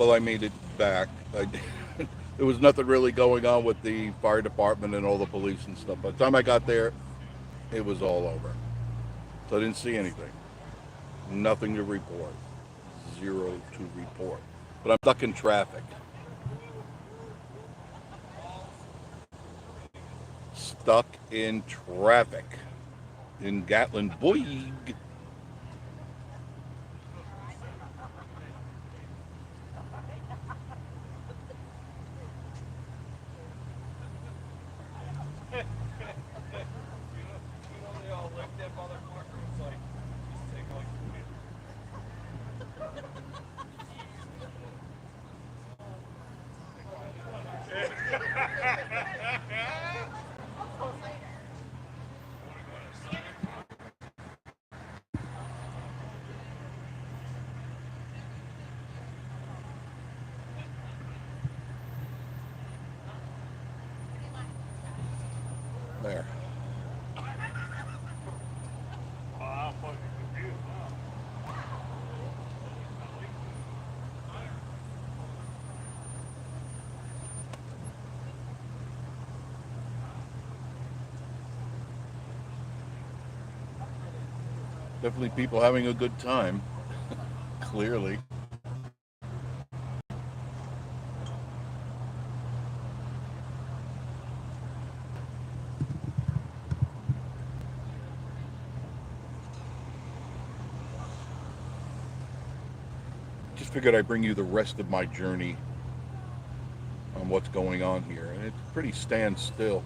Well, I made it back. There was nothing really going on with the fire department and all the police and stuff. By the time I got there, it was all over. So I didn't see anything. Nothing to report. Zero to report. But I'm stuck in traffic. Stuck in traffic in Gatlinburg. There. Definitely people having a good time, clearly. Just figured I'd bring you the rest of my journey on what's going on here. And it's pretty standstill.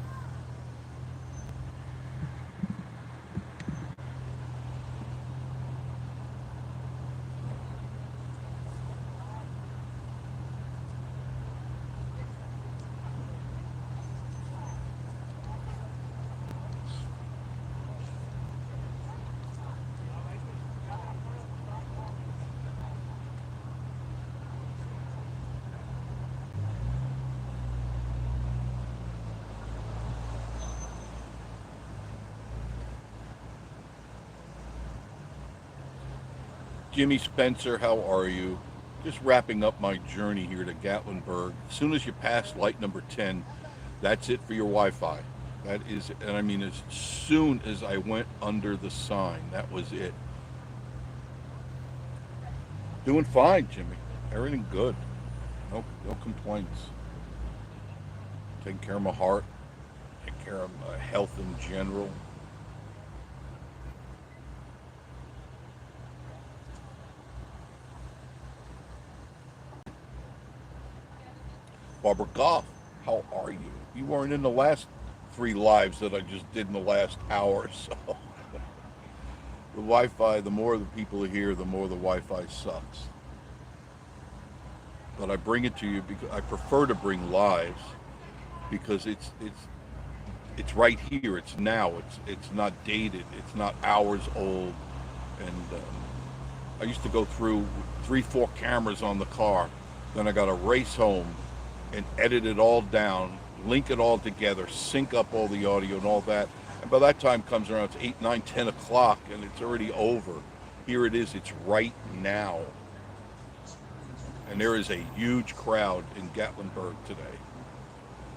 Jimmy Spencer, how are you? Just wrapping up my journey here to Gatlinburg. As soon as you pass light number 10, that's it for your Wi-Fi. That is, and I mean, as soon as I went under the sign, that was it. Doing fine, Jimmy. Everything good. No complaints. Taking care of my heart, taking care of my health in general. Barbara Goff, how are you? You weren't in the last 3 lives that I just did in the last hour or so. The Wi-Fi, the more the people are here, the more the Wi-Fi sucks. But I bring it to you because I prefer to bring lives because it's right here. It's now. It's not dated. It's not hours old. And I used to go through 3, 4 cameras on the car. Then I got to race home and edit it all down, link it all together, sync up all the audio and all that. And by that time comes around, it's 8, 9, 10 o'clock, and it's already over. Here it is. It's right now. And there is a huge crowd in Gatlinburg today.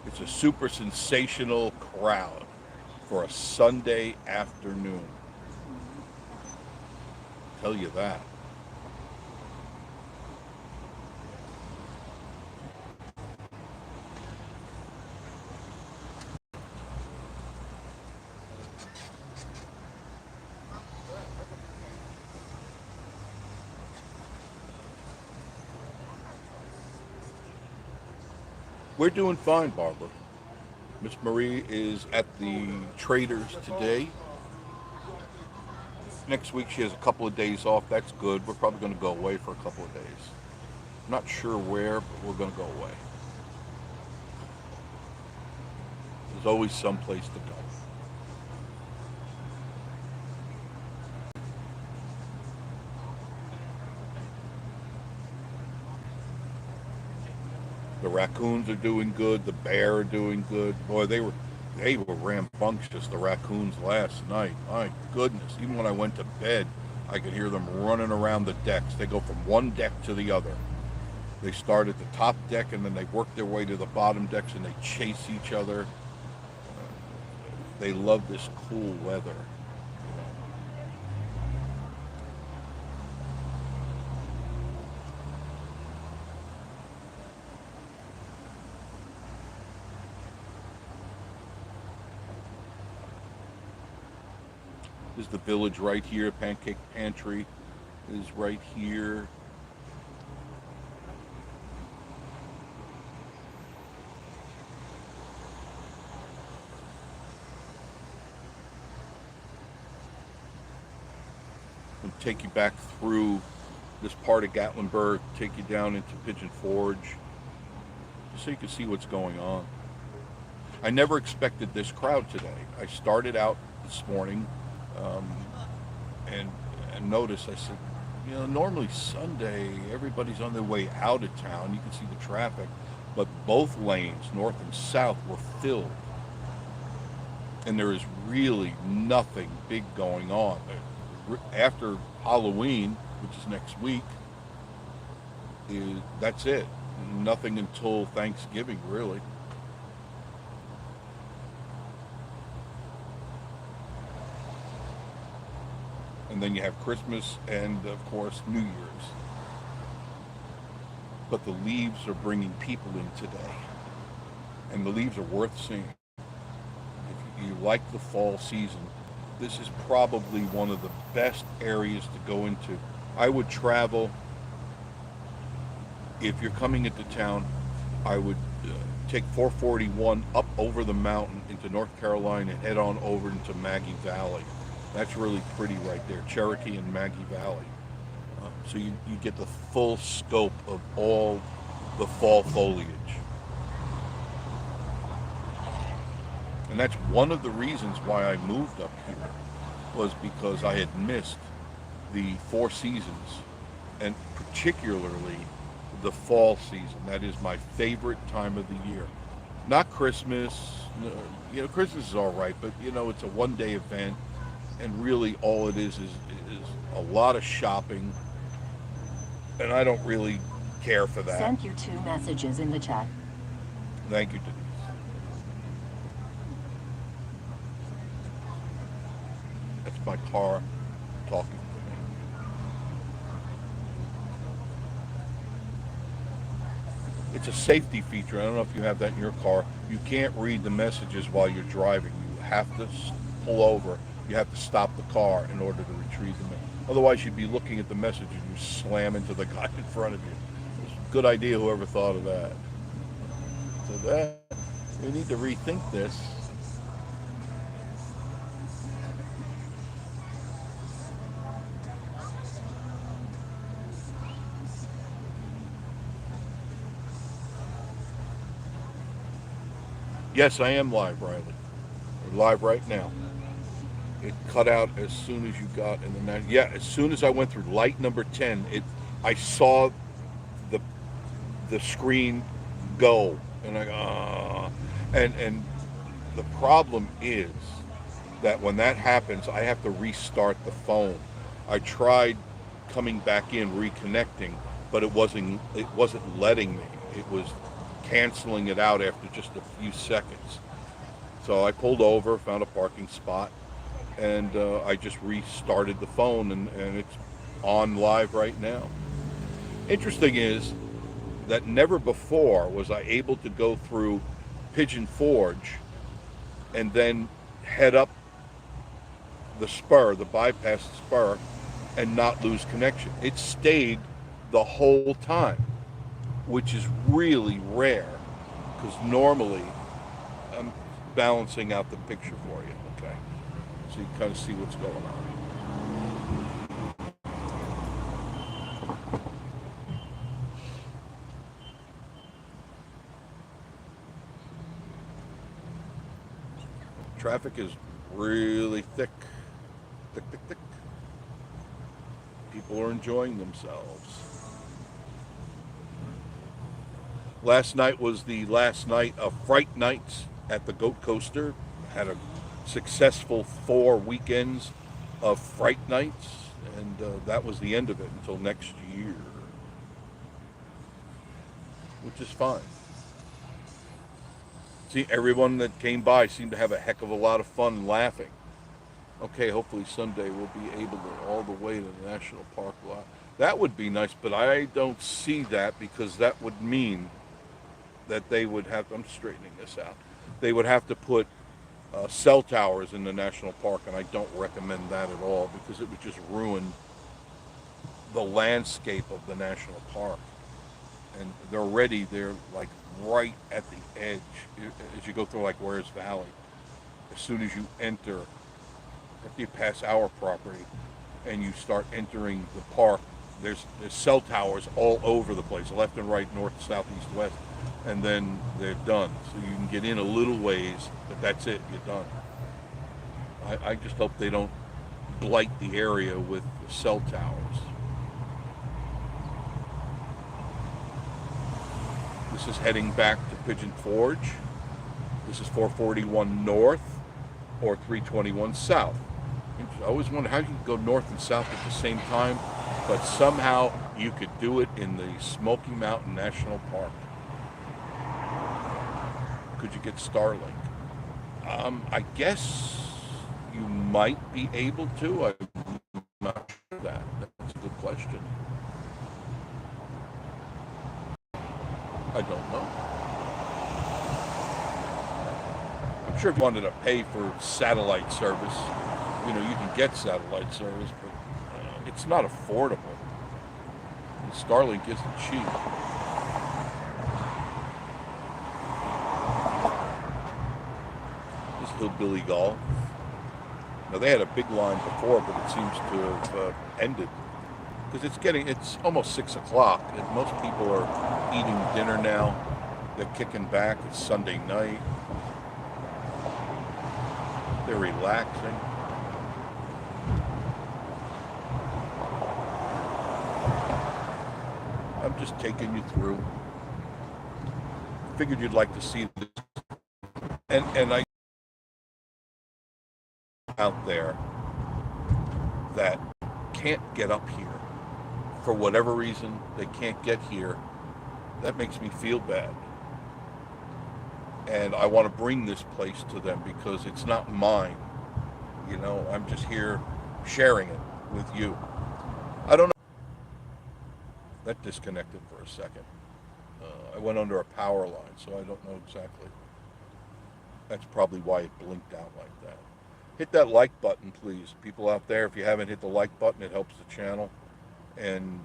It's a super sensational crowd for a Sunday afternoon. Tell you that. We're doing fine, Barbara. Miss Marie is at the Traders today. Next week she has a couple of days off. That's good. We're probably going to go away for a couple of days. I'm not sure where, but we're going to go away. There's always some place to go. The raccoons are doing good. The bear are doing good. Boy, they were rambunctious, the raccoons last night. My goodness. Even when I went to bed, I could hear them running around the decks. They go from one deck to the other. They start at the top deck and then they work their way to the bottom decks and they chase each other. They love this cool weather. There's the village right here. Pancake Pantry is right here. And take you back through this part of Gatlinburg, take you down into Pigeon Forge, just so you can see what's going on. I never expected this crowd today. I started out this morning um, and noticed, I said, you know, normally Sunday, everybody's on their way out of town. You can see the traffic, but both lanes, north and south, were filled. And there is really nothing big going on. After Halloween, which is next week, that's it. Nothing until Thanksgiving, really. And then you have Christmas and, of course, New Year's. But the leaves are bringing people in today. And the leaves are worth seeing. If you like the fall season, this is probably one of the best areas to go into. I would travel, if you're coming into town, I would take 441 up over the mountain into North Carolina and head on over into Maggie Valley. That's really pretty right there, Cherokee and Maggie Valley. So you get the full scope of all the fall foliage. And that's one of the reasons why I moved up here, was because I had missed the four seasons, and particularly the fall season. That is my favorite time of the year. Not Christmas. You know, Christmas is all right, but you know, it's a one-day event, and really all it is a lot of shopping, and I don't really care for that. Sent you 2 messages in the chat. Thank you, Denise. That's my car talking to me. It's a safety feature. I don't know if you have that in your car. You can't read the messages while you're driving. You have to pull over. You have to stop the car in order to retrieve them. Otherwise, you'd be looking at the message and you slam into the guy in front of you. It's a good idea, whoever thought of that. So we need to rethink this. Yes, I am live, Riley. We're live right now. It cut out as soon as you got in the night. Yeah, as soon as I went through light number 10, I saw the screen go, and I go, and the problem is that when that happens, I have to restart the phone. I tried coming back in, reconnecting, but it wasn't letting me. It was canceling it out after just a few seconds. So I pulled over, found a parking spot, and I just restarted the phone, and it's on live right now. Interesting is that never before was I able to go through Pigeon Forge and then head up the spur, the bypass spur, and not lose connection. It stayed the whole time, which is really rare, because normally I'm balancing out the picture for you, okay? So you kind of see what's going on. Traffic is really thick. Thick, thick, thick. People are enjoying themselves. Last night was the last night of Fright Nights at the Goat Coaster. Had a successful 4 weekends of Fright Nights, and that was the end of it until next year. which is fine. See, everyone that came by seemed to have a heck of a lot of fun laughing. Okay, hopefully someday we'll be able to all the way to the national park lot. That would be nice, but I don't see that because that would mean that they would have, I'm straightening this out, they would have to put cell towers in the national park, and I don't recommend that at all because it would just ruin the landscape of the national park. And they're like right at the edge as you go through like Wares Valley. As soon as you enter, after you pass our property and you start entering the park, there's cell towers all over the place, left and right, north, south, east, west, and then they're done. So you can get in a little ways, but that's it, you're done. I just hope they don't blight the area with the cell towers. This is heading back to Pigeon Forge. This is 441 north or 321 south. I always wonder how you could go north and south at the same time, but somehow you could do it in the Smoky Mountain National Park. Could you get Starlink? I guess you might be able to. I'm not sure of that. That's a good question. I don't know. I'm sure if you wanted to pay for satellite service, you can get satellite service, but it's not affordable. And Starlink isn't cheap. This Hillbilly Golf. Now they had a big line before, but it seems to have ended because it's almost 6 o'clock, and most people are eating dinner now. They're kicking back. It's Sunday night. They're relaxing. I'm just taking you through. Figured you'd like to see this. And I out there that can't get up here. For whatever reason, they can't get here. That makes me feel bad. And I want to bring this place to them because it's not mine. I'm just here sharing it with you. I don't know. That disconnected for a second. I went under a power line, so I don't know exactly. That's probably why it blinked out like that. Hit that like button, please. People out there, if you haven't hit the like button, it helps the channel. And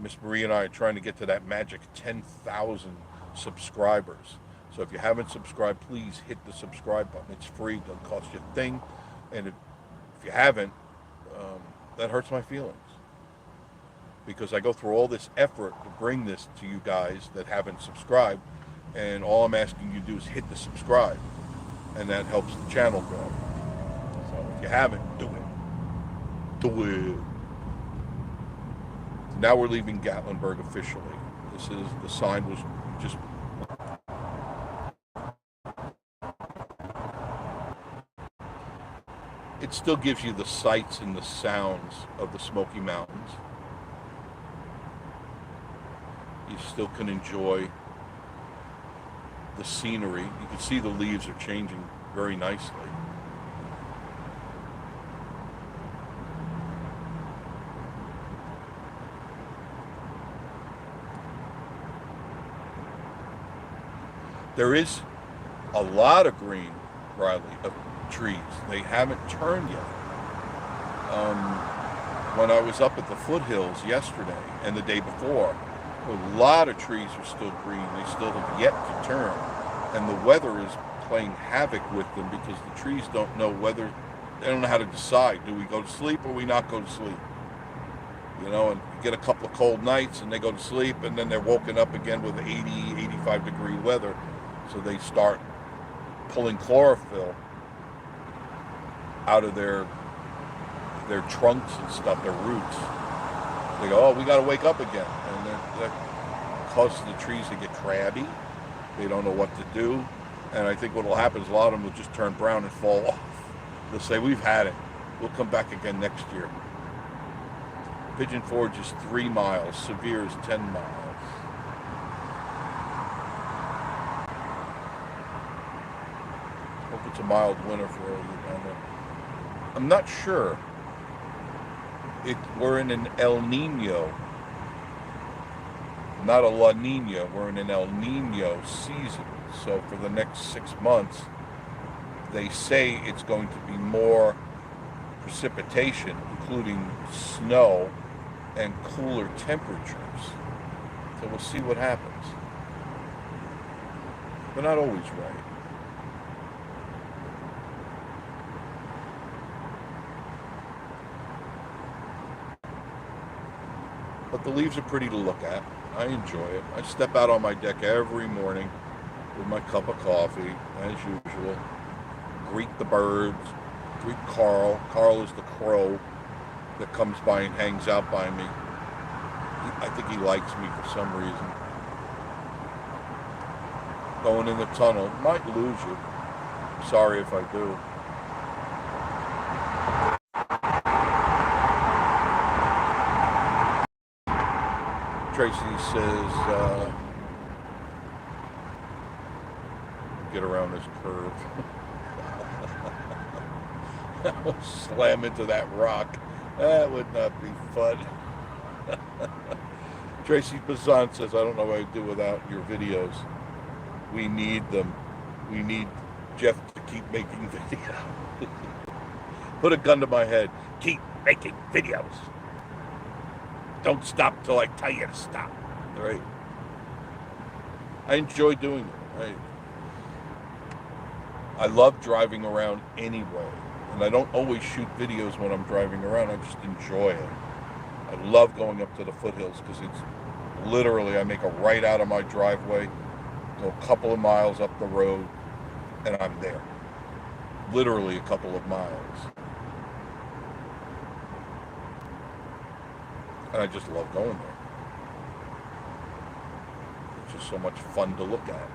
Miss Marie and I are trying to get to that magic 10,000 subscribers. So if you haven't subscribed, please hit the subscribe button. It's free, doesn't cost you a thing. And if you haven't, that hurts my feelings. Because I go through all this effort to bring this to you guys that haven't subscribed. And all I'm asking you to do is hit the subscribe. And that helps the channel grow. So if you haven't, do it. Do it. Now we're leaving Gatlinburg officially. The sign was just... It still gives you the sights and the sounds of the Smoky Mountains. You still can enjoy the scenery. You can see the leaves are changing very nicely. There is a lot of green, Riley, of trees. They haven't turned yet. When I was up at the foothills yesterday and the day before, a lot of trees are still green. They still have yet to turn. And the weather is playing havoc with them because the trees don't know whether, they don't know how to decide. Do we go to sleep or we not go to sleep? And you get a couple of cold nights and they go to sleep and then they're woken up again with 80, 85 degree weather. So they start pulling chlorophyll out of their trunks and stuff, their roots. They go, oh, we got to wake up again. And that causes the trees to get crabby. They don't know what to do. And I think what will happen is a lot of them will just turn brown and fall off. They'll say, we've had it. We'll come back again next year. Pigeon Forge is 3 miles. Sevier is 10 miles. it's a mild winter for all you down there. I'm not sure. We're in an El Nino, not a La Nina. We're in an El Nino season. So for the next 6 months, they say it's going to be more precipitation, including snow and cooler temperatures. So we'll see what happens. They're not always right. But the leaves are pretty to look at. I enjoy it. I step out on my deck every morning with my cup of coffee, as usual. Greet the birds. Greet Carl. Carl is the crow that comes by and hangs out by me. I think he likes me for some reason. Going in the tunnel. Might lose you. Sorry if I do. Tracy says, get around this curve. Slam into that rock. That would not be fun. Tracy Bazan says, I don't know what I'd do without your videos. We need them. We need Jeff to keep making videos. Put a gun to my head. Keep making videos. Don't stop till I tell you to stop. All right? I enjoy doing it. I love driving around anyway. And I don't always shoot videos when I'm driving around. I just enjoy it. I love going up to the foothills because it's literally, I make a right out of my driveway, go a couple of miles up the road, and I'm there. Literally a couple of miles. And I just love going there. It's just so much fun to look at.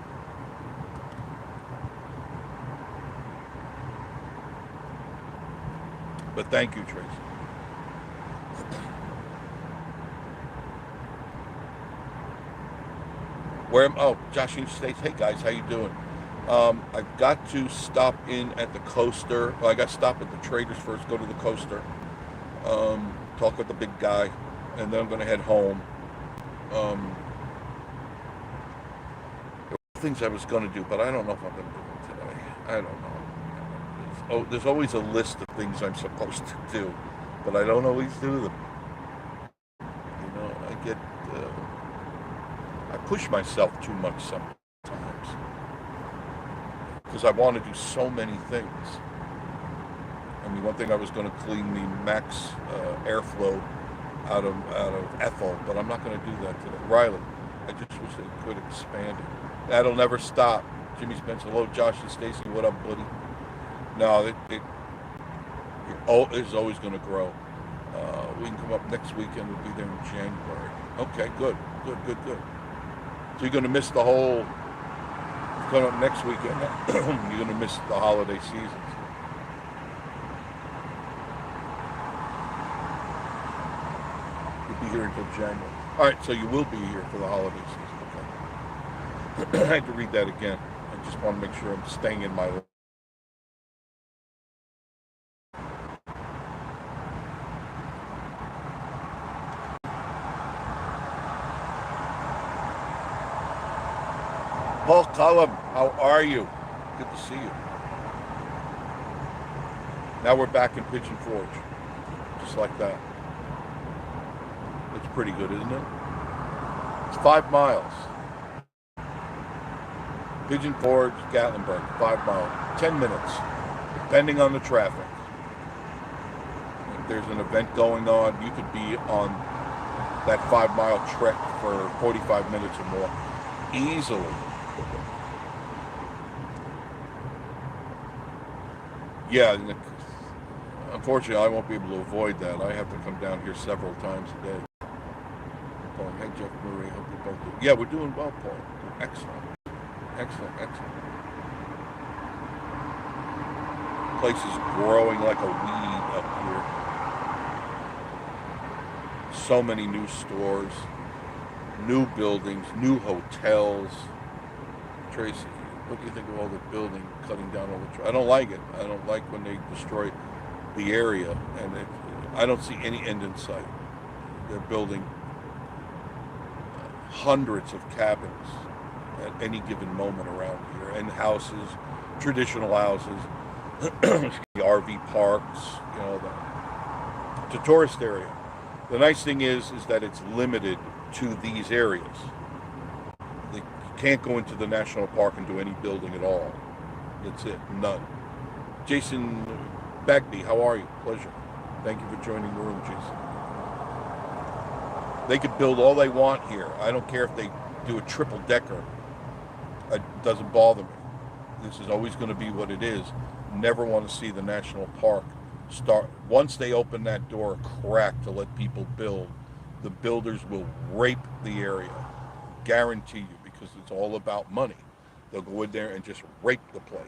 But thank you, Tracy. Joshua States. Hey guys, how you doing? I got to stop in at the coaster. Well, I got to stop at the traders first, go to the coaster, talk with the big guy, and then I'm going to head home. There were things I was going to do, but I don't know if I'm going to do them today. I don't know. There's always a list of things I'm supposed to do, but I don't always do them. You know, I push myself too much sometimes because I want to do so many things. I mean, one thing I was going to clean the max airflow out of Ethel, but I'm not going to do that today. Riley, I just wish they quit expanding. That'll never stop. Jimmy Spence, hello, Josh and Stacy, what up, buddy? No, it's always going to grow. We can come up next weekend. We'll be there in January. Okay, good. So you're going to miss the whole. Come up next weekend. You're going to miss the holiday seasons. You'll be here until January. All right, so you will be here for the holiday season. Okay. I had to read that again. I just want to make sure I'm staying in my. Paul Cullum, how are you? Good to see you. Now we're back in Pigeon Forge. Just like that. It's pretty good, isn't it? It's 5 miles. Pigeon Forge, Gatlinburg, 5 miles. 10 minutes, depending on the traffic. If there's an event going on, you could be on that 5-mile trek for 45 minutes or more. Easily. Yeah, unfortunately, I won't be able to avoid that. I have to come down here several times a day. Paul, hey, Jeff Murray, hope you both do. Yeah, we're doing well, Paul. Excellent. Place is growing like a weed up here. So many new stores, new buildings, new hotels. Tracy, What do you think of all the building, cutting down all the trees? I don't like it. I don't like when they destroy the area, and I don't see any end in sight. They're building hundreds of cabins at any given moment around here, and houses, traditional houses, RV parks, it's a tourist area. The nice thing is that it's limited to these areas. You can't go into the national park and do any building at all. That's it, none. Jason Bagby, how are you? Pleasure. Thank you for joining the room, Jason. They could build all they want here. I don't care if they do a triple decker. It doesn't bother me. This is always going to be what it is. Never want to see the national park start. Once they open that door crack to let people build, the builders will rape the area. Guarantee you, because it's all about money. They'll go in there and just rape the place.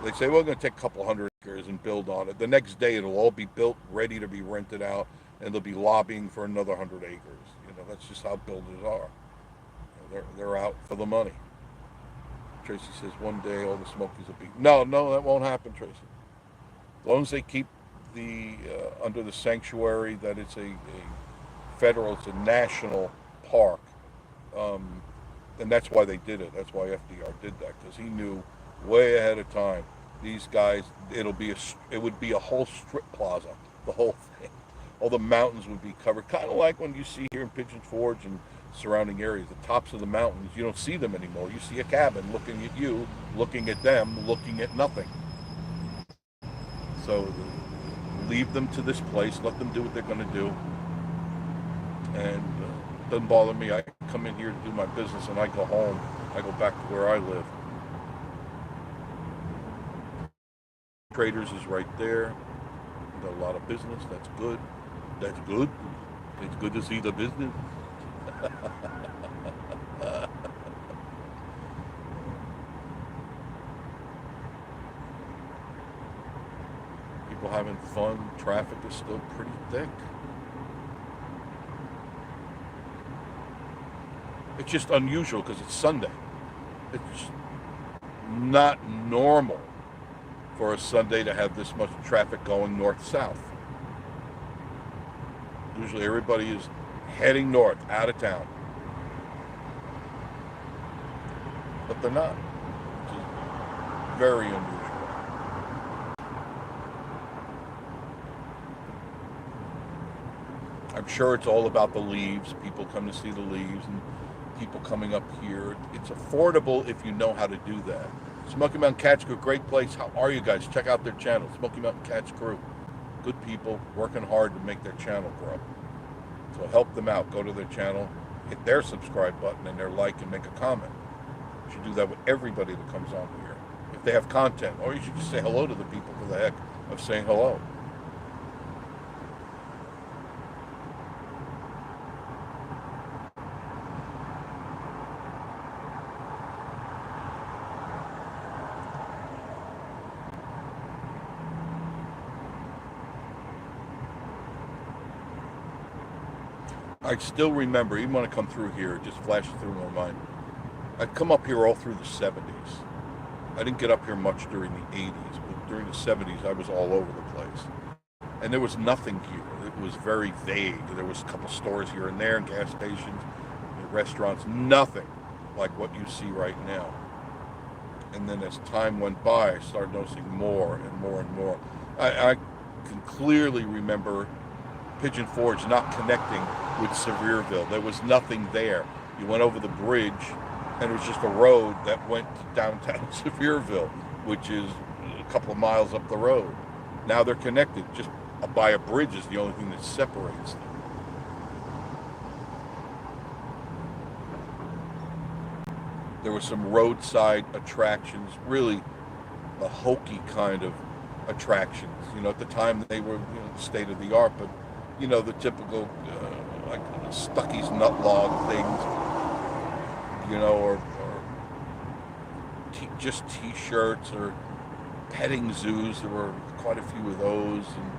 They say, we're going to take a couple hundred acres and build on it. The next day, it'll all be built, ready to be rented out, and they'll be lobbying for another 100 acres. That's just how builders are. They're out for the money. Tracy says one day all the Smokies will be. No, that won't happen, Tracy. As long as they keep the under the sanctuary that it's a federal, it's a national park, and that's why they did it. That's why FDR did that, because he knew way ahead of time these guys. It would be a whole strip plaza, the whole thing. All the mountains would be covered, kind of like when you see here in Pigeon Forge and surrounding areas, the tops of the mountains, you don't see them anymore. You see a cabin looking at you, looking at them, looking at nothing. So leave them to this place, let them do what they're going to do, and it doesn't bother me. I come in here to do my business and I go home. I go back to where I live. Traders is right there. We've got a lot of business. That's good. That's good. It's good to see the business. People having fun. Traffic is still pretty thick. It's just unusual because it's Sunday. It's not normal for a Sunday to have this much traffic going north-south. Usually everybody is heading north, out of town. But they're not, which is very unusual. I'm sure it's all about the leaves. People come to see the leaves, and people coming up here. It's affordable if you know how to do that. Smoky Mountain Cats Crew, great place. How are you guys? Check out their channel, Smoky Mountain Cats Crew. Good people working hard to make their channel grow. So help them out. Go to their channel, hit their subscribe button and their like, and make a comment. You should do that with everybody that comes on here. If they have content, or you should just say hello to the people for the heck of saying hello. I still remember, even when I come through here, it just flashes through my mind. I'd come up here all through the 70s. I didn't get up here much during the 80s, but during the 70s, I was all over the place. And there was nothing here. It was very vague. There was a couple stores here and there, and gas stations, and restaurants, nothing like what you see right now. And then as time went by, I started noticing more and more and more. I can clearly remember Pigeon Forge not connecting with Sevierville. There was nothing there. You went over the bridge and it was just a road that went to downtown Sevierville, which is a couple of miles up the road. Now they're connected. Just by a bridge is the only thing that separates them. There were some roadside attractions, really the hokey kind of attractions. At the time they were state of the art, but the typical like Stucky's nut log things, or just t-shirts or petting zoos. There were quite a few of those, and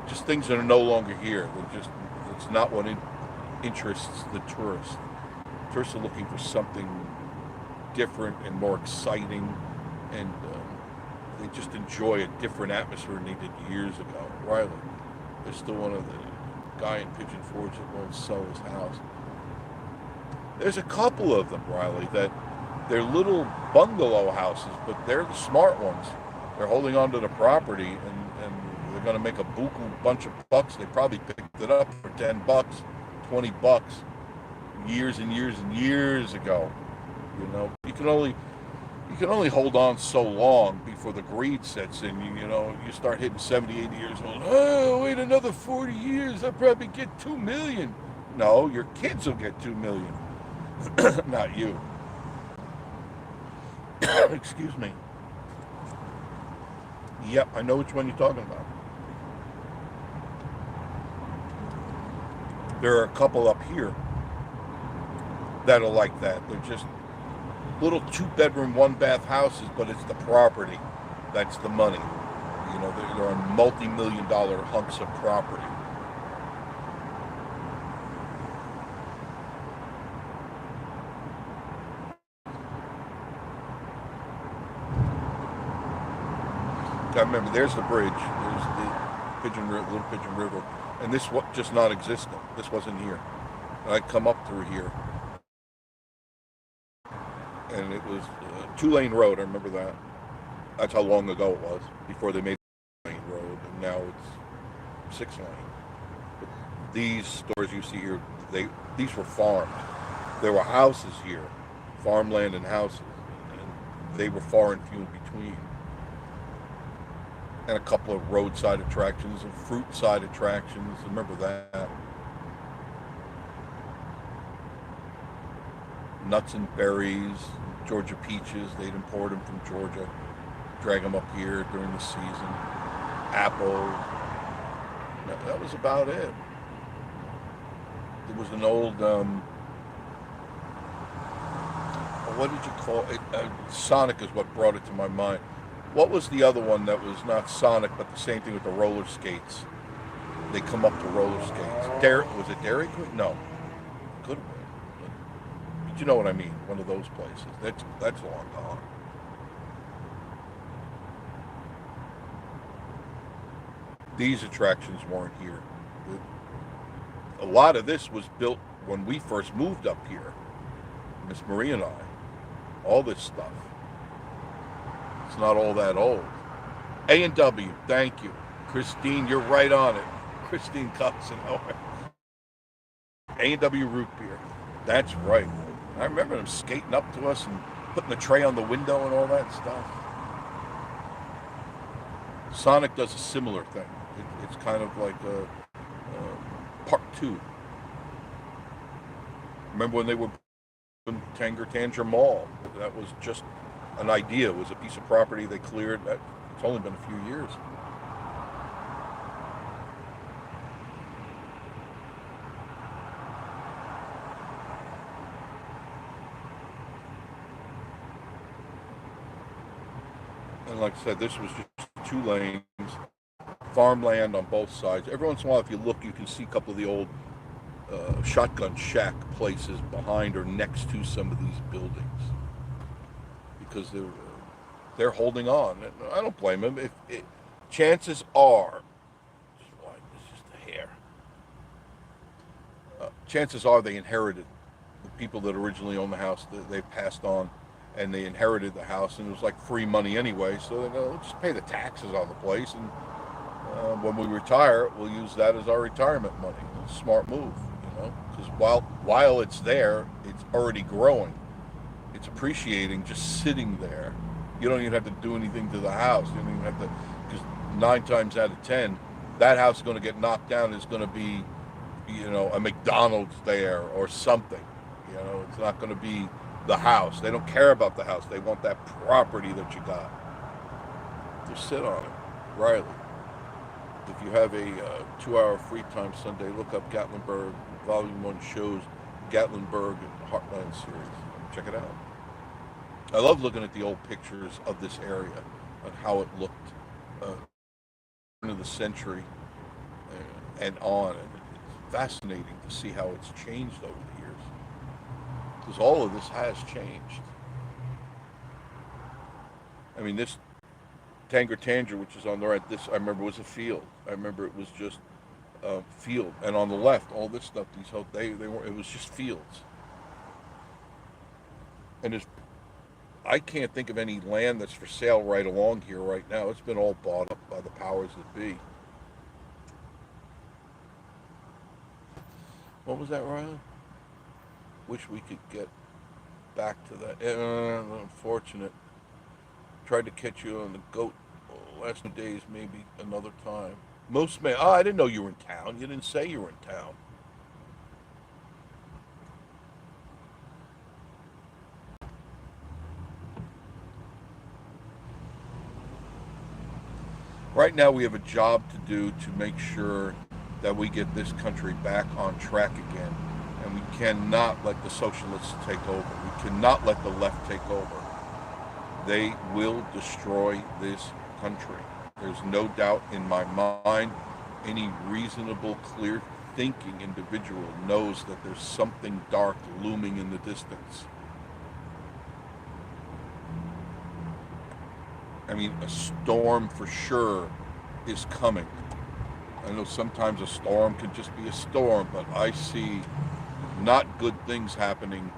just things that are no longer here. It's not what interests the tourist. Tourists are looking for something different and more exciting, and they just enjoy a different atmosphere than they did years ago. Riley, they're still one of the guy in Pigeon Forge that won't sell his house. There's a couple of them, Riley, that they're little bungalow houses, but they're the smart ones. They're holding on to the property, and they're going to make a bunch of bucks. They probably picked it up for $10, $20, years and years and years ago. You know, you can only hold on so long before the greed sets in. You start hitting 70, 80 years old. Oh, wait another 40 years, I'll probably get $2 million. No, your kids will get $2 million, not you. Excuse me. Yep, I know which one you're talking about. There are a couple up here that are like that. They're just little 2-bedroom, 1-bath houses, but it's the property that's the money. They're on multi-million-dollar hunks of property. I remember, there's the bridge. There's the Little Pigeon River, and this was just non-existent. This wasn't here. And I'd come up through here, and it was a 2-lane road. I remember that. That's how long ago it was, before they made a 2-lane road, and now it's 6-lane. But these stores you see here, these were farmed. There were houses here, farmland and houses, and they were far and few in between. And a couple of roadside attractions and fruit side attractions. Remember that. Nuts and berries, Georgia peaches. They'd import them from Georgia, drag them up here during the season. Apples. That was about it. There was an old, what did you call it? Sonic is what brought it to my mind. What was the other one that was not Sonic, but the same thing with the roller skates? They come up to roller skates. Was it Dairy Queen? No. Could have been. But you know what I mean. One of those places. That's long gone. These attractions weren't here. A lot of this was built when we first moved up here. Miss Marie and I. All this stuff. It's not all that old. A&W, thank you. Christine, you're right on it. Christine Cuxon. A&W root beer. That's right. I remember them skating up to us and putting the tray on the window and all that stuff. Sonic does a similar thing. It's kind of like a part 2. Remember when they were in Tanger Mall? That was just an idea. It was a piece of property they cleared. It's only been a few years. And like I said, this was just 2 lanes, farmland on both sides. Every once in a while, if you look, you can see a couple of the old shotgun shack places behind or next to some of these buildings, because they're holding on. And I don't blame them. Chances are, it's just a hair. Chances are they inherited the people that originally owned the house. They passed on, and they inherited the house, and it was like free money anyway. So they go, let's just pay the taxes on the place, and when we retire, we'll use that as our retirement money. It's a smart move, because while it's there, it's already growing. It's appreciating just sitting there. You don't even have to do anything to the house. You don't even have to, because 9 times out of 10, that house is going to get knocked down. There's going to be, a McDonald's there or something. It's not going to be the house. They don't care about the house. They want that property that you got. Just sit on it. Riley, if you have a 2-hour free time Sunday, look up Gatlinburg. Volume 1 shows Gatlinburg and Heartland series. Check it out. I love looking at the old pictures of this area and how it looked into the century and on. And it's fascinating to see how it's changed over the years, because all of this has changed. I mean, this Tanger, which is on the right, this I remember was a field. I remember it was just a field, and on the left, all this stuff, these they were, it was just fields. And there's, I can't think of any land that's for sale right along here right now. It's been all bought up by the powers that be. What was that, Riley? Wish we could get back to that. Unfortunate. Tried to catch you on the goat last 2 days, maybe another time. Most man. Oh, I didn't know you were in town. You didn't say you were in town. Right now, we have a job to do to make sure that we get this country back on track again. And we cannot let the socialists take over. We cannot let the left take over. They will destroy this country. There's no doubt in my mind. Any reasonable, clear thinking individual knows that there's something dark looming in the distance. I mean, a storm for sure is coming. I know sometimes a storm can just be a storm, but I see not good things happening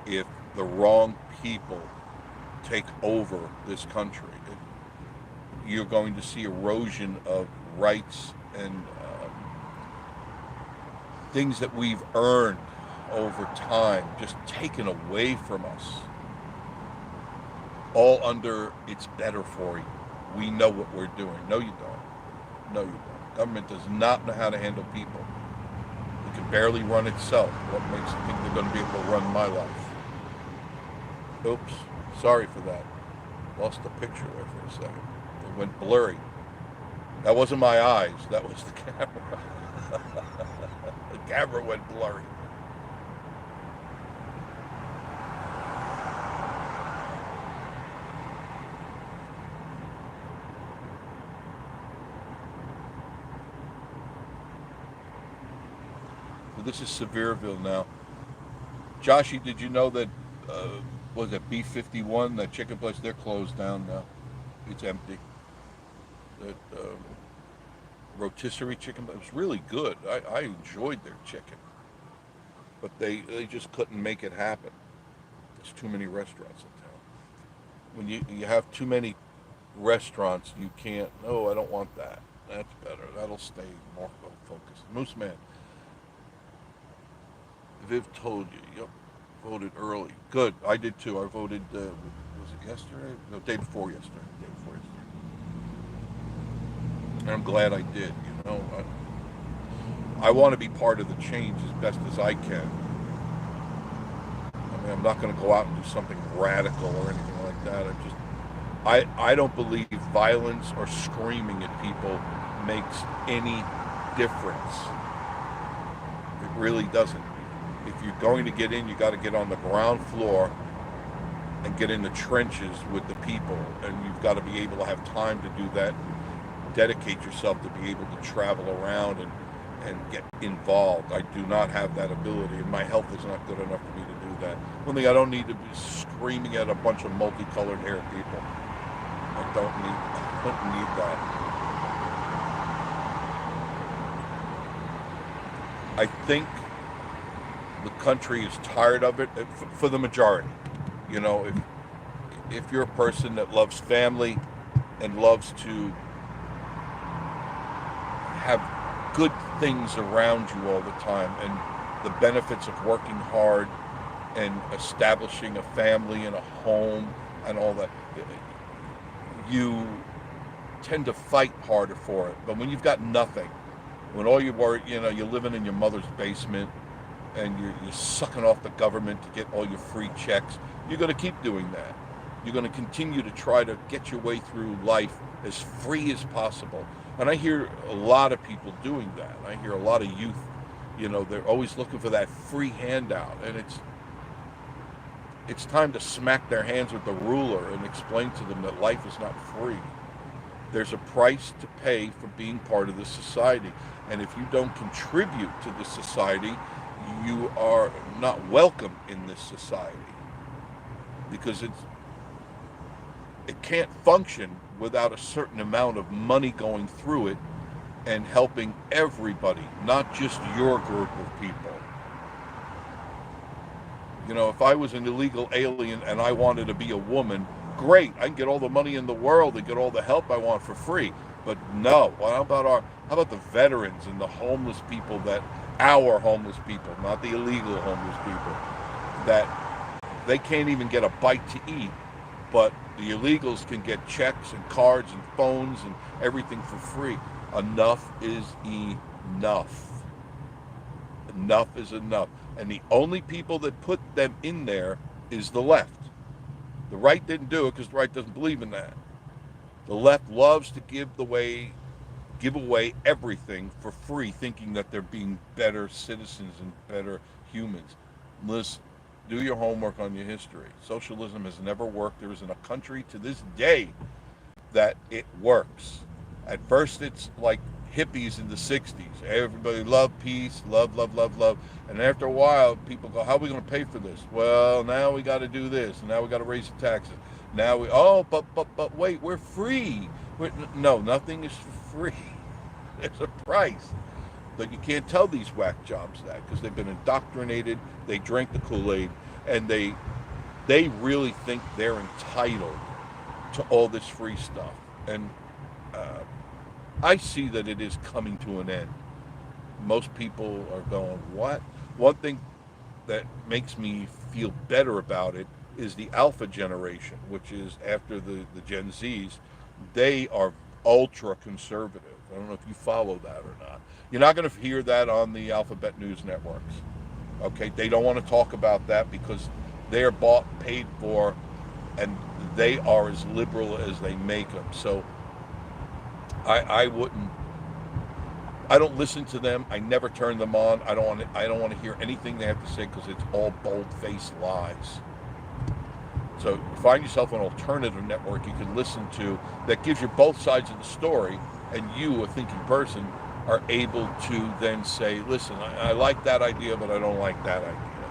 if the wrong people take over this country. You're going to see erosion of rights and things that we've earned over time just taken away from us. All under it's better for you. We know what we're doing. No, you don't. No, you don't. Government does not know how to handle people. It can barely run itself. What makes you think they're going to be able to run my life? Oops. Sorry for that. Lost the picture there for a second. It went blurry. That wasn't my eyes. That was the camera. The camera went blurry. So this is Sevierville now. Joshy, did you know that, was it B51, that chicken place, they're closed down now. It's empty. That rotisserie chicken, it was really good. I enjoyed their chicken. But they just couldn't make it happen. There's too many restaurants in town. When you have too many restaurants, you can't, no, I don't want that. That's better. That'll stay more focused. Moose Man, Viv told you, yep, voted early. Good, I did too. I voted, was it yesterday? No, day before yesterday. And I'm glad I did, you know. I want to be part of the change as best as I can. I mean, I'm not going to go out and do something radical or anything like that. I don't believe violence or screaming at people makes any difference. It really doesn't. If you're going to get in, you got to get on the ground floor and get in the trenches with the people, and you've got to be able to have time to do that. Dedicate yourself to be able to travel around and get involved. I do not have that ability, and my health is not good enough for me to do that. One thing, I don't need to be screaming at a bunch of multicolored haired people. I don't need that. I think the country is tired of it, for the majority. You know, if you're a person that loves family and loves to have good things around you all the time, and the benefits of working hard and establishing a family and a home and all that, you tend to fight harder for it. But when you've got nothing, when all you worry, you know, you're living in your mother's basement and you're sucking off the government to get all your free checks, you're going to keep doing that. You're going to continue to try to get your way through life as free as possible. And I hear a lot of people doing that. I hear a lot of youth, you know, they're always looking for that free handout. And it's time to smack their hands with the ruler and explain to them that life is not free. There's a price to pay for being part of this society. And if you don't contribute to this society, you are not welcome in this society. Because it can't function without a certain amount of money going through it and helping everybody, not just your group of people. You know, if I was an illegal alien and I wanted to be a woman, great, I can get all the money in the world and get all the help I want for free. But no, well, how about the veterans and the homeless people, that our homeless people, not the illegal homeless people, that they can't even get a bite to eat, but the illegals can get checks and cards and phones and everything for free. Enough is enough. Enough is enough. And the only people that put them in there is the left. The right didn't do it because the right doesn't believe in that. The left loves to give away everything for free, thinking that they're being better citizens and better humans. Listen, do your homework on your history. Socialism has never worked. There isn't a country to this day that it works. At first, it's like hippies in the 60s. Everybody loved peace, love, love, love, love. And after a while, people go, how are we going to pay for this? Well, now we got to do this. And now we got to raise the taxes. Now but wait, we're free. No, nothing is free. There's a price. But you can't tell these whack jobs that, because they've been indoctrinated. They drank the Kool-Aid, and they really think they're entitled to all this free stuff. And I see that it is coming to an end. Most people are going, what? One thing that makes me feel better about it is the Alpha generation, which is after the Gen Zs. They are ultra conservative. I don't know if you follow that or not. You're not going to hear that on the alphabet news networks. Okay, they don't want to talk about that because they're bought, paid for, and they are as liberal as they make them. So I don't listen to them. I never turn them on. I don't want to hear anything they have to say, because it's all bold-faced lies. So find yourself an alternative network you can listen to that gives you both sides of the story, and you, a thinking person, are able to then say, listen, I like that idea, but I don't like that idea.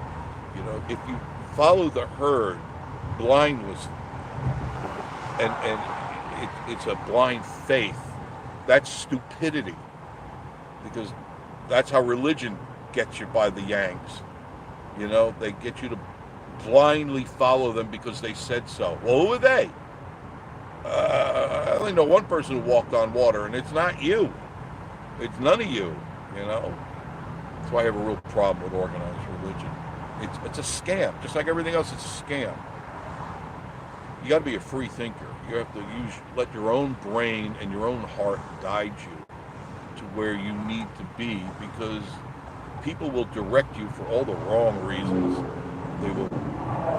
You know, if you follow the herd blindless, and it's a blind faith, that's stupidity, because that's how religion gets you by the yanks. You know, they get you to blindly follow them because they said so. Well, who are they? I only know one person who walked on water, and it's not you. It's none of you, you know. That's why I have a real problem with organized religion. It's a scam. Just like everything else, it's a scam. You got to be a free thinker. You have to let your own brain and your own heart guide you to where you need to be, because people will direct you for all the wrong reasons.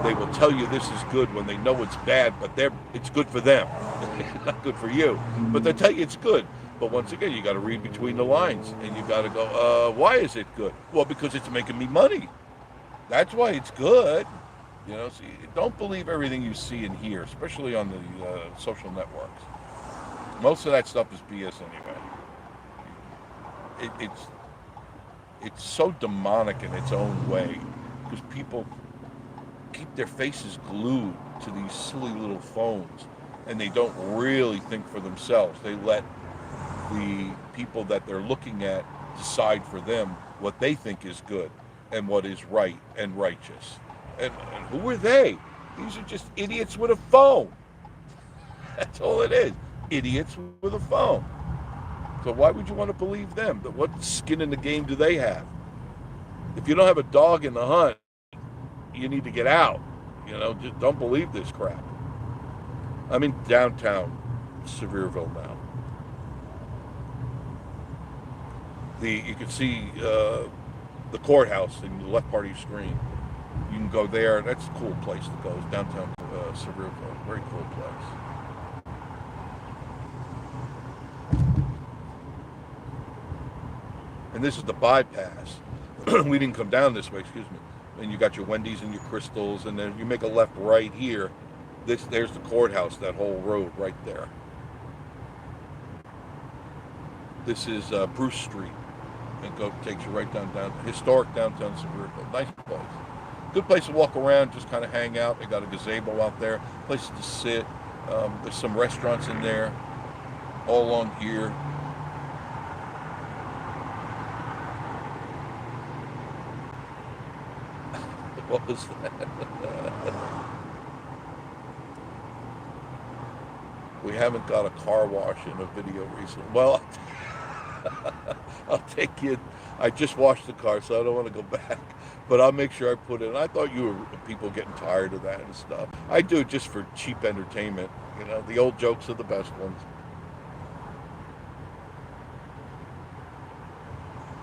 They will tell you this is good when they know it's bad, but it's good for them. It's not good for you. But they'll tell you it's good. But once again, you got to read between the lines, and you got to go, why is it good? Well, because it's making me money. That's why it's good. You know, so don't believe everything you see and hear, especially on the social networks. Most of that stuff is BS anyway. It's so demonic in its own way, because people keep their faces glued to these silly little phones, and they don't really think for themselves. They let the people that they're looking at decide for them what they think is good and what is right and righteous. And who are they? These are just idiots with a phone. That's all it is. Idiots with a phone. So why would you want to believe them? What skin in the game do they have? If you don't have a dog in the hunt, you need to get out. You know, just don't believe this crap. I'm in downtown Sevierville now. You can see the courthouse in the left part of your screen. You can go there. That's a cool place to go. It's downtown Sevierville. Very cool place. And this is the bypass. We didn't come down this way, excuse me. And you got your Wendy's and your Crystals, and then you make a left right here. There's the courthouse, that whole road right there. This is Bruce Street. And takes you right down historic downtown Sevierville. Nice place. Good place to walk around, just kind of hang out. They got a gazebo out there, places to sit. There's some restaurants in there, all along here. What was that? We haven't got a car wash in a video recently. Well, I'll take it. I just washed the car, so I don't want to go back. But I'll make sure I put it in. I thought you were people getting tired of that and stuff. I do it just for cheap entertainment. You know, the old jokes are the best ones.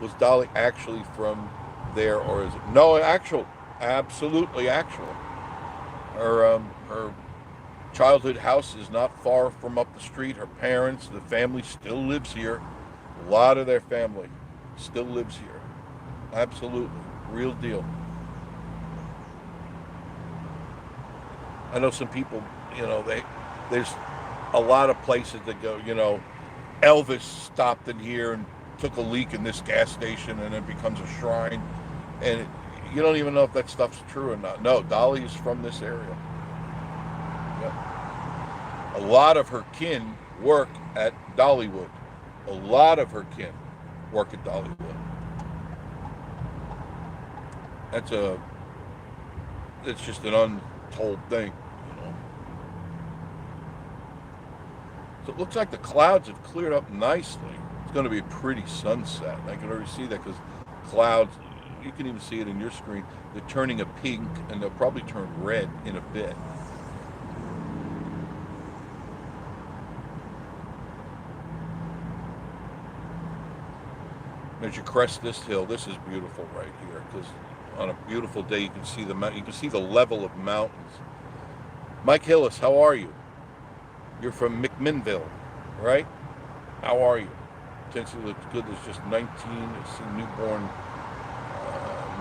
Was Dolly actually from there, or is it? No, actual. Absolutely actual. Her childhood house is not far from up the street. Her parents, the family still lives here. A lot of their family still lives here. Absolutely. Real deal. I know some people, there's a lot of places that go, Elvis stopped in here and took a leak in this gas station and it becomes a shrine. And you don't even know if that stuff's true or not. No, Dolly is from this area. Yep. A lot of her kin work at Dollywood. A lot of her kin work at Dollywood. It's just an untold thing, So it looks like the clouds have cleared up nicely. It's going to be a pretty sunset. I can already see that because clouds, you can even see it in your screen, they're turning a pink and they'll probably turn red in a bit. As you crest this hill, this is beautiful right here because on a beautiful day you can see the level of mountains. Mike Hillis, how are you? You're from McMinnville, right? How are you? Potentially looks good. There's just 19. I see newborn,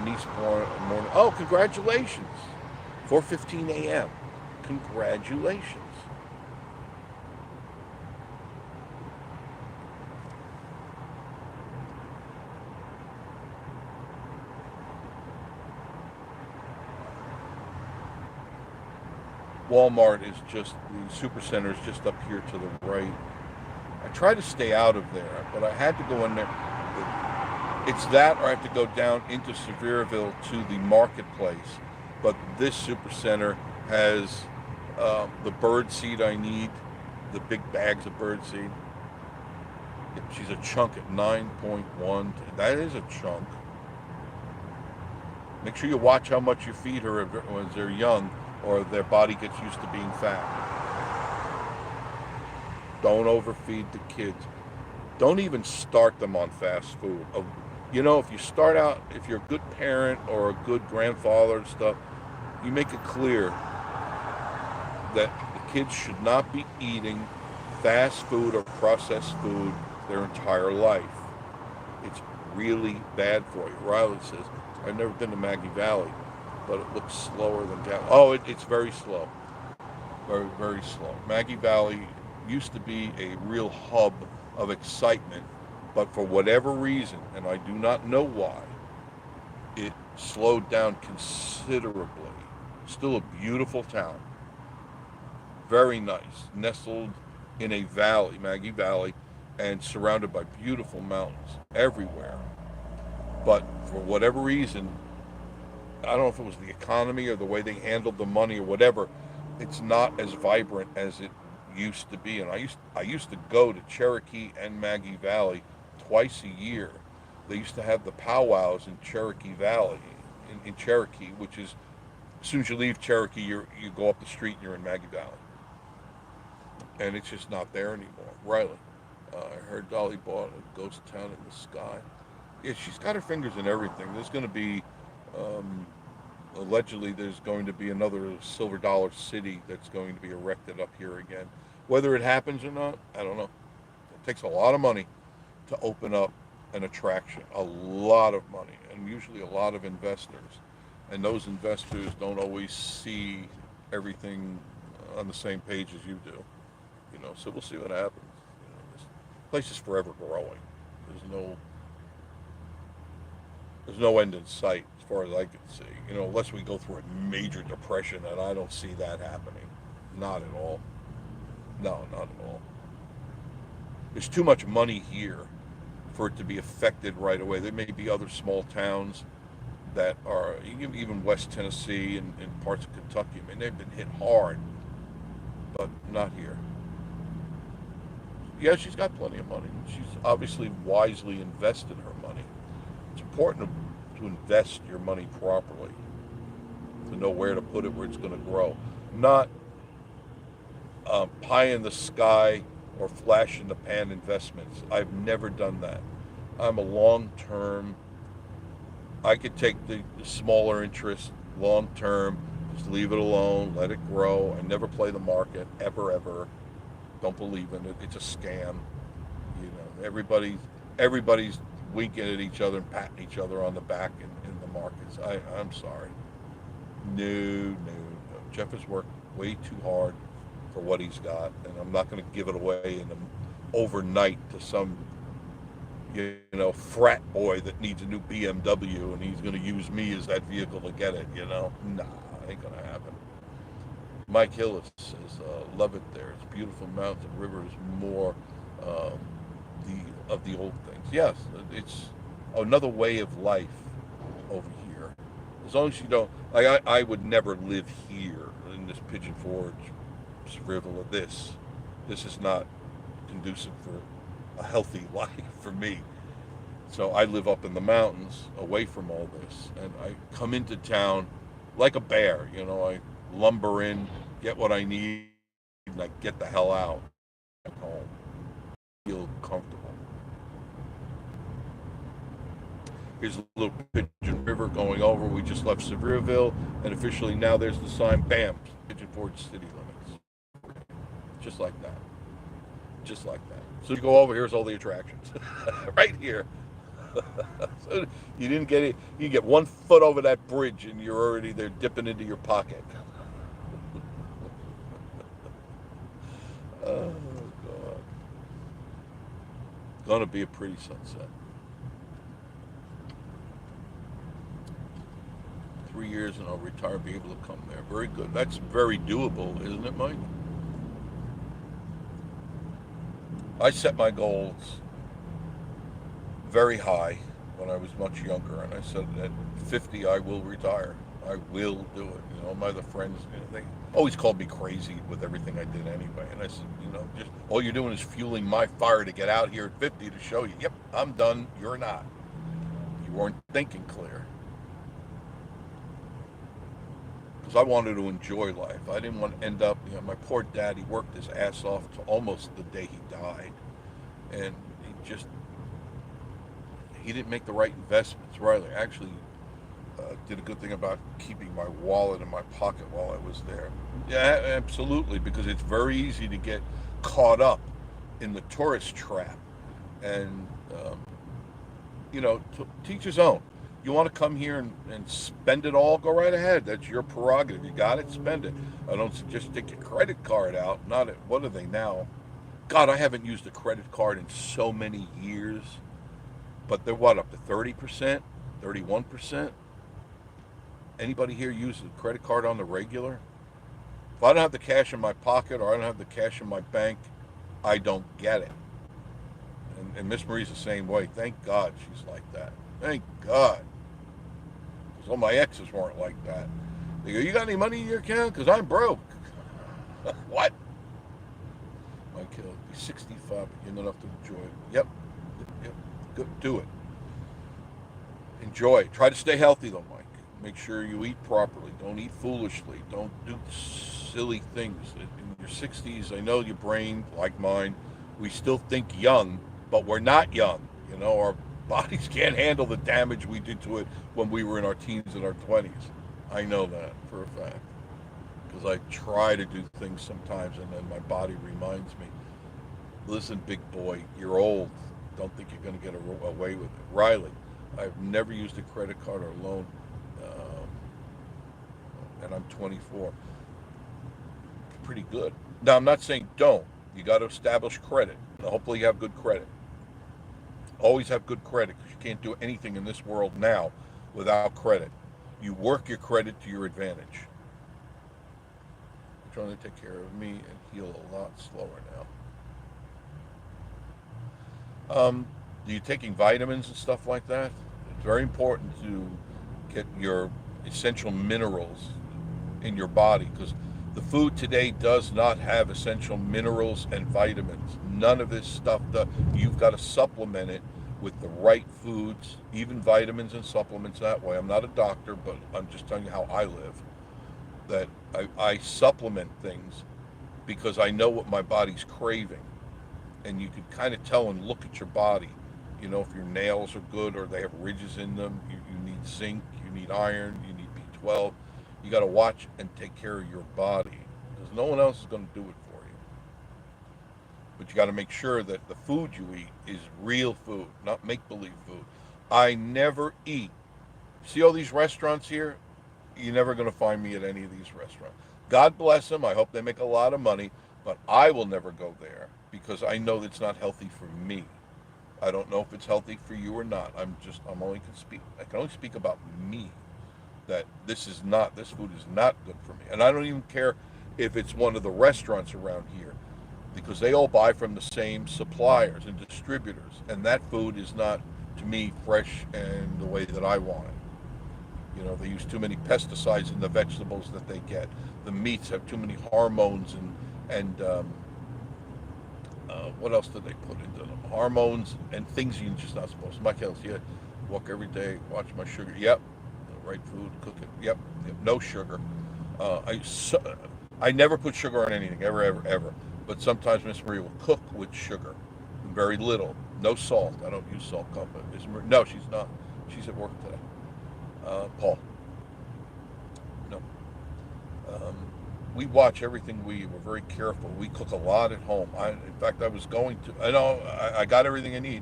niece born morning. Oh, congratulations! 4:15 a.m. Congratulations. Walmart is just, the Supercenter is just up here to the right. I try to stay out of there, but I had to go in there. It's that or I have to go down into Sevierville to the marketplace. But this Supercenter has the bird seed I need, the big bags of bird seed. She's a chunk at 9.1. That is a chunk. Make sure you watch how much you feed her when they're young, or their body gets used to being fat. Don't overfeed the kids. Don't even start them on fast food. If you start out, if you're a good parent or a good grandfather and stuff, you make it clear that the kids should not be eating fast food or processed food their entire life. It's really bad for you. Riley says, I've never been to Maggie Valley, but it looks slower than Gatlinburg. Oh, it's very slow. Very, very slow. Maggie Valley used to be a real hub of excitement, but for whatever reason, and I do not know why, it slowed down considerably. Still a beautiful town. Very nice. Nestled in a valley, Maggie Valley, and surrounded by beautiful mountains everywhere. But for whatever reason, I don't know if it was the economy or the way they handled the money or whatever, it's not as vibrant as it used to be. And I used to go to Cherokee and Maggie Valley twice a year. They used to have the powwows in Cherokee Valley, in Cherokee, which is, as soon as you leave Cherokee, you go up the street and you're in Maggie Valley. And it's just not there anymore. Riley, I heard Dolly bought a ghost town in the sky. Yeah, she's got her fingers in everything. There's going to be, allegedly, there's going to be another Silver Dollar City that's going to be erected up here again. Whether it happens or not, I don't know. It takes a lot of money to open up an attraction. A lot of money, and usually a lot of investors. And those investors don't always see everything on the same page as you do. So we'll see what happens. This place is forever growing. There's no end in sight as far as I can see. Unless we go through a major depression, and I don't see that happening. Not at all. No, not at all. There's too much money here for it to be affected right away. There may be other small towns that are, even West Tennessee and parts of Kentucky. I mean, they've been hit hard, but not here. Yeah, she's got plenty of money. She's obviously wisely invested her money. It's important to invest your money properly, to know where to put it, where it's going to grow. Not pie in the sky or flash in the pan investments. I've never done that. I'm a long term. I could take the smaller interest long term, just leave it alone, let it grow. I never play the market ever, ever. Don't believe in it. It's a scam. You know, everybody's winking at each other and patting each other on the back in the markets. I'm sorry. No, no, no. Jeff has worked way too hard for what he's got, and I'm not going to give it away in overnight to some frat boy that needs a new BMW and he's going to use me as that vehicle to get it. Nah, ain't going to happen. Mike Hillis says, love it there. It's beautiful mountain rivers, more um, of the old things. Yes, it's another way of life over here. As long as you don't, like I would never live here in this Pigeon Forge, Rivel, or this. This is not conducive for a healthy life for me. So I live up in the mountains away from all this, and I come into town like a bear. I lumber in, get what I need, and I get the hell out. Back home, feel comfortable. Here's a little Pigeon River going over. We just left Sevierville, and officially now there's the sign, bam, Pigeon Forge city limits. Just like that. Just like that. So you go over, here's all the attractions. Right here. So you didn't get it. You get 1 foot over that bridge, and you're already there dipping into your pocket. Oh, God. Gonna be a pretty sunset. 3 years and I'll retire, be able to come there. Very good. That's very doable, isn't it, Mike? I set my goals very high when I was much younger, and I said at 50 I will retire. I will do it. My other friends, they always called me crazy with everything I did anyway. And I said, just all you're doing is fueling my fire to get out here at 50 to show you, yep, I'm done. You're not. You weren't thinking clear. Because I wanted to enjoy life. I didn't want to end up, my poor dad, he worked his ass off to almost the day he died. And he didn't make the right investments. Riley actually did a good thing about keeping my wallet in my pocket while I was there. Yeah, absolutely, because it's very easy to get caught up in the tourist trap. And, to teach his own. You want to come here and spend it all, go right ahead. That's your prerogative. You got it, spend it. I don't suggest take your credit card out. What are they now? God, I haven't used a credit card in so many years. But they're up to 30%, 31%? Anybody here use a credit card on the regular? If I don't have the cash in my pocket or I don't have the cash in my bank, I don't get it. And Miss Marie's the same way. Thank God she's like that. Thank God. Because all my exes weren't like that. They go, you got any money in your account? Because I'm broke. What? My kid will be 65, but young enough to enjoy it. Yep. Go, do it. Enjoy. Try to stay healthy, though, Mike. Make sure you eat properly. Don't eat foolishly. Don't do silly things. In your 60s, I know your brain, like mine, we still think young, but we're not young. Our bodies can't handle the damage we did to it when we were in our teens and our 20s. I know that for a fact. Because I try to do things sometimes, and then my body reminds me, listen, big boy, you're old. Don't think you're going to get away with it. Riley, I've never used a credit card or loan, and I'm 24. Pretty good. Now, I'm not saying don't. You got to establish credit. Now, hopefully you have good credit. Always have good credit, because you can't do anything in this world now without credit. You work your credit to your advantage. trying to take care of me and heal a lot slower now. Are you taking vitamins and stuff like that? It's very important to get your essential minerals in your body because the food today does not have essential minerals and vitamins. None of this stuff does. You've got to supplement it with the right foods, even vitamins and supplements that way. I'm not a doctor, but I'm just telling you how I live. That I supplement things because I know what my body's craving. And you can kind of tell and look at your body. You know, if your nails are good or they have ridges in them, you need zinc, you need iron, you need B12. You got to watch and take care of your body because no one else is going to do it for you. But you got to make sure that the food you eat is real food, not make-believe food. I never eat. See all these restaurants here? You're never going to find me at any of these restaurants. God bless them. I hope they make a lot of money, but I will never go there because I know it's not healthy for me. I don't know if it's healthy for you or not. I can only speak about me. That this food is not good for me. And I don't even care if it's one of the restaurants around here because they all buy from the same suppliers and distributors. And that food is not, to me, fresh and the way that I want it. You know, they use too many pesticides in the vegetables that they get. The meats have too many hormones and what else do they put into them? Hormones and things you're just not supposed to. Mike Hills, yeah, walk every day, watch my sugar. Yep, the right food, cook it. Yep, no sugar. I never put sugar on anything, ever. But sometimes Miss Maria will cook with sugar, very little, no salt. I don't use salt. No, she's not. She's at work today. Paul. No. We watch everything we eat. We're very careful. We cook a lot at home. In fact, I was going to. I know I got everything I need.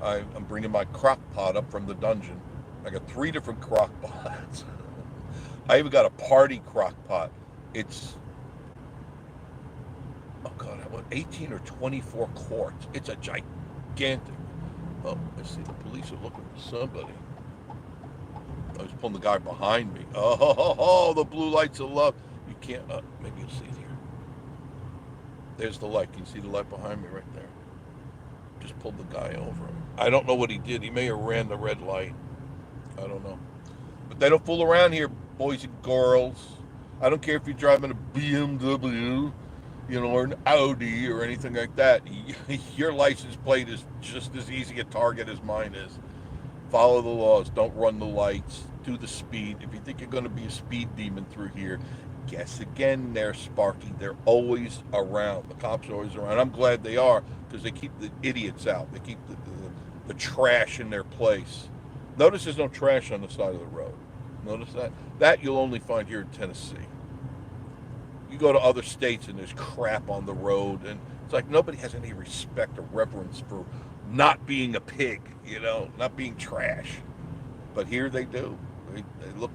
I'm bringing my crock pot up from the dungeon. I got 3 different crock pots. I even got a party crock pot. It's, oh God, I want 18 or 24 quarts. It's a gigantic. Oh, I see the police are looking for somebody. I was pulling the guy behind me. Oh, the blue lights of love. You can't, maybe you'll see it here. There's the light. Can you see the light behind me right there? Just pulled the guy over. I don't know what he did. He may have ran the red light. I don't know. But they don't fool around here, boys and girls. I don't care if you're driving a BMW, you know, or an Audi or anything like that. Your license plate is just as easy a target as mine is. Follow the laws. Don't run the lights. Do the speed. If you think you're going to be a speed demon through here, guess again there, Sparky. They're always around. The cops are always around. I'm glad they are because they keep the idiots out. They keep the trash in their place. Notice there's no trash on the side of the road. Notice that? That you'll only find here in Tennessee. You go to other states and there's crap on the road, and it's like nobody has any respect or reverence for not being a pig, you know, not being trash. But here they do. They look.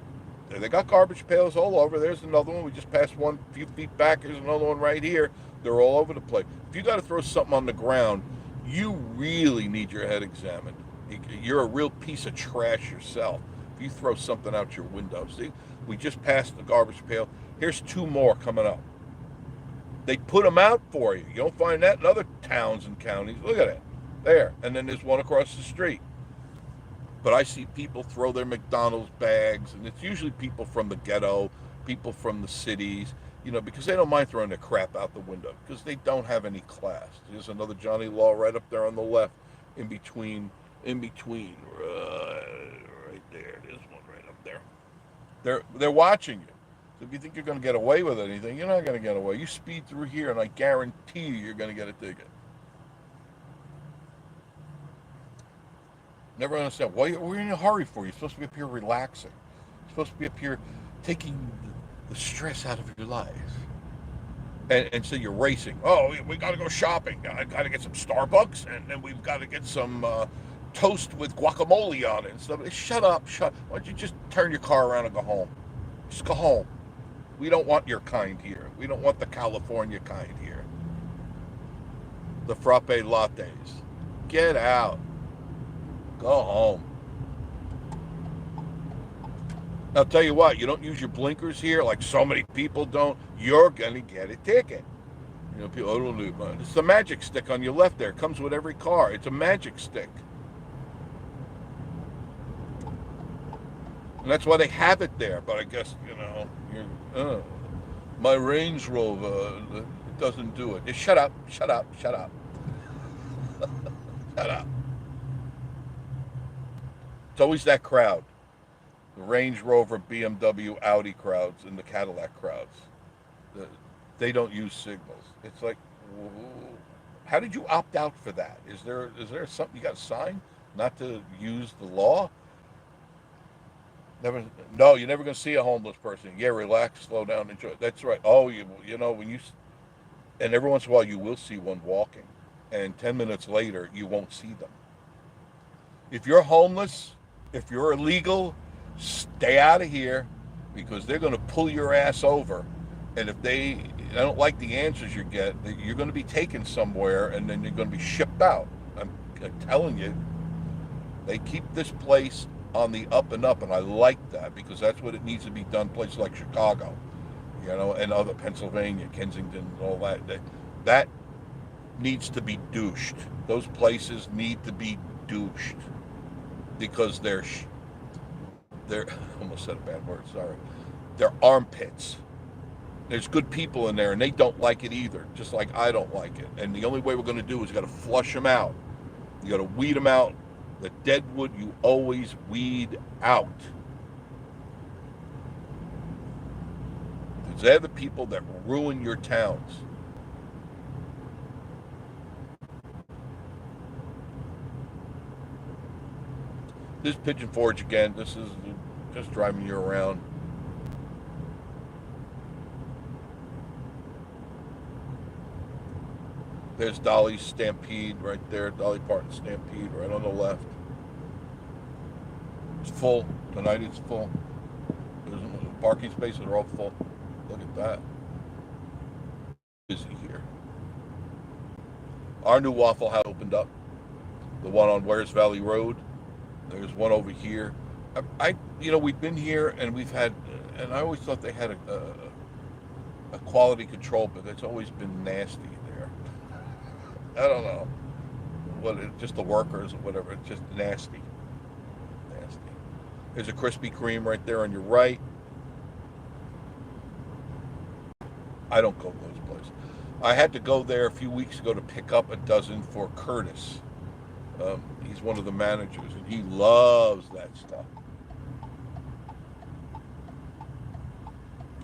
They got garbage pails all over. There's another one. We just passed one a few feet back. There's another one right here. They're all over the place. If you got to throw something on the ground, you really need your head examined. You're a real piece of trash yourself. If you throw something out your window. See, we just passed the garbage pail. Here's 2 more coming up. They put them out for you. You don't find that in other towns and counties. Look at it. There. And then there's one across the street. But I see people throw their McDonald's bags, and it's usually people from the ghetto, people from the cities, you know, because they don't mind throwing their crap out the window because they don't have any class. There's another Johnny Law right up there on the left, in between, right there. There's one right up there. They're watching you. So if you think you're going to get away with anything, you're not going to get away. You speed through here, and I guarantee you're going to get a ticket. Never understand. Why are you in a hurry for? You're supposed to be up here relaxing. You're supposed to be up here taking the stress out of your life. And so you're racing. Oh, we got to go shopping. I got to get some Starbucks, and then we've got to get some toast with guacamole on it and stuff. Shut up. Why don't you just turn your car around and go home? Just go home. We don't want your kind here. We don't want the California kind here. The frappe lattes. Get out. Go home. I'll tell you what, you don't use your blinkers here, like so many people don't, you're going to get a ticket. You know, people, oh, don't do it. It's the magic stick on your left there. It comes with every car. It's a magic stick. And that's why they have it there. But I guess, you know, my Range Rover doesn't do it. Just shut up, shut up, shut up, shut up. It's always that crowd. The Range Rover, BMW, Audi crowds and the Cadillac crowds. They don't use signals. It's like, how did you opt out for that? Is there something you got to sign not to use the law? Never. No, you're never going to see a homeless person. Yeah, relax, slow down, enjoy. That's right. Oh, you know when you, and every once in a while you will see one walking, and 10 minutes later you won't see them. If you're homeless, if you're illegal, stay out of here because they're going to pull your ass over. And if they don't like the answers you get, you're going to be taken somewhere and then you're going to be shipped out. I'm telling you, they keep this place on the up and up, and I like that because that's what it needs to be done. Places like Chicago, you know, and other Pennsylvania, Kensington, and all that needs to be douched. Those places need to be douched because they're almost said a bad word. Sorry, they're armpits. There's good people in there, and they don't like it either, just like I don't like it. And the only way we're going to do is you got to flush them out. You got to weed them out. The dead wood you always weed out. Because they're the people that ruin your towns. This Pigeon Forge again, this is just driving you around. There's Dolly's Stampede right there, Dolly Parton Stampede right on the left. It's full. Tonight it's full. There's parking spaces are all full. Look at that. Busy here. Our new Waffle House opened up. The one on Wares Valley Road. There's one over here. We've been here and we've had, and I always thought they had a quality control, but it's always been nasty there. I don't know. Just the workers or whatever. It's just nasty. Nasty. There's a Krispy Kreme right there on your right. I don't go to those places. I had to go there a few weeks ago to pick up a dozen for Curtis. He's one of the managers, and he loves that stuff.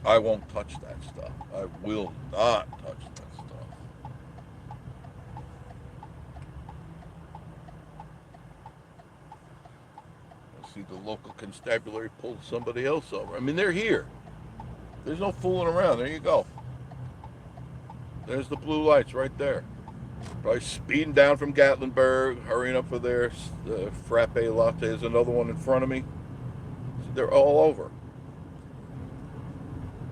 I won't touch that stuff. I will not touch that stuff. See the local constabulary pulled somebody else over. I mean, they're here. There's no fooling around. There you go. There's the blue lights right there. Probably speeding down from Gatlinburg, hurrying up for their frappe latte. There's another one in front of me. They're all over.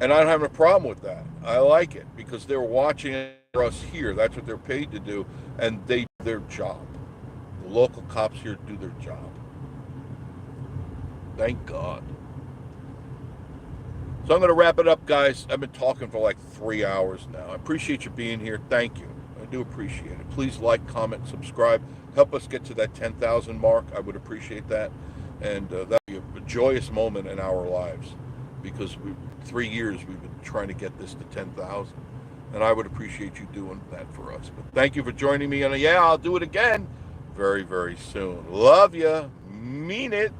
And I don't have a problem with that. I like it because they're watching us here. That's what they're paid to do. And they do their job. The local cops here do their job. Thank God. So I'm going to wrap it up, guys. I've been talking for like 3 hours now. I appreciate you being here. Thank you. I do appreciate it. Please like, comment, subscribe. Help us get to that 10,000 mark. I would appreciate that. And that would be a joyous moment in our lives because 3 years we've been trying to get this to 10,000. And I would appreciate you doing that for us. But thank you for joining me. And yeah, I'll do it again very, very soon. Love ya. Mean it.